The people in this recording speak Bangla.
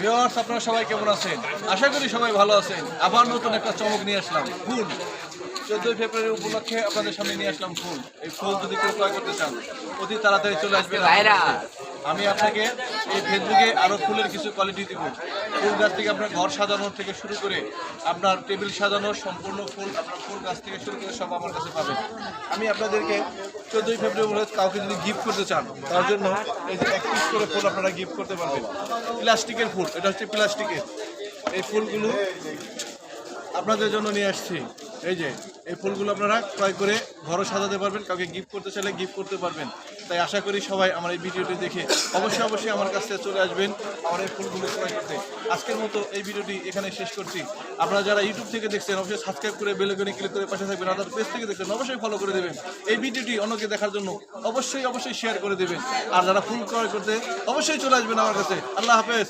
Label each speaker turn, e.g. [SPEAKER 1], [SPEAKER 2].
[SPEAKER 1] ভিউয়ার্স, আপনারা সবাই কেমন আছেন? আশা করি সবাই ভালো আছেন। আবার নতুন একটা চমক নিয়ে আসলাম, ফুল। 14 ফেব্রুয়ারি উপলক্ষে আপনাদের সামনে নিয়ে আসলাম ফুল। এই ফুল যদি কেউ ক্রয় করতে চান, অতি তাড়াতাড়ি চলে আসবেন। আমি আপনাকে এই ফেসবুকে আরও ফুলের কিছু কোয়ালিটি দিব। ফুল গাছ থেকে আপনার ঘর সাজানোর থেকে শুরু করে আপনার টেবিল সাজানোর সম্পূর্ণ ফুল, আপনার ফুল গাছ থেকে শুরু করে সব আমার কাছে পাবেন। আমি আপনাদেরকে 14 ফেব্রুয়ারি কাউকে যদি গিফট করতে চান, তার জন্য এই যে 1 পিস করে ফুল আপনারা গিফট করতে পারবেন। প্লাস্টিকের ফুল, এটা হচ্ছে প্লাস্টিকের। এই ফুলগুলো আপনাদের জন্য নিয়ে আসছি। এই যে এই ফুলগুলো আপনারা ক্রয় করে ঘরও সাজাতে পারবেন, কাউকে গিফট করতে চাইলে গিফট করতে পারবেন। তাই আশা করি সবাই আমার এই ভিডিওটি দেখে অবশ্যই আমার কাছে চলে আসবেন আমার এই ফুলগুলো ক্রয় করতে। আজকের মতো এই ভিডিওটি এখানে শেষ করছি। আপনারা যারা ইউটিউব থেকে দেখছেন অবশ্যই সাবস্ক্রাইব করে বেল আইকনে ক্লিক করে পাশে থাকবেন। আর পেজ থেকে দেখছেন অবশ্যই ফলো করে দেবেন। এই ভিডিওটি অন্যকে দেখার জন্য অবশ্যই শেয়ার করে দেবেন। আর যারা ফুল ক্রয় করতে অবশ্যই চলে আসবেন আমার কাছে। আল্লাহ হাফেজ।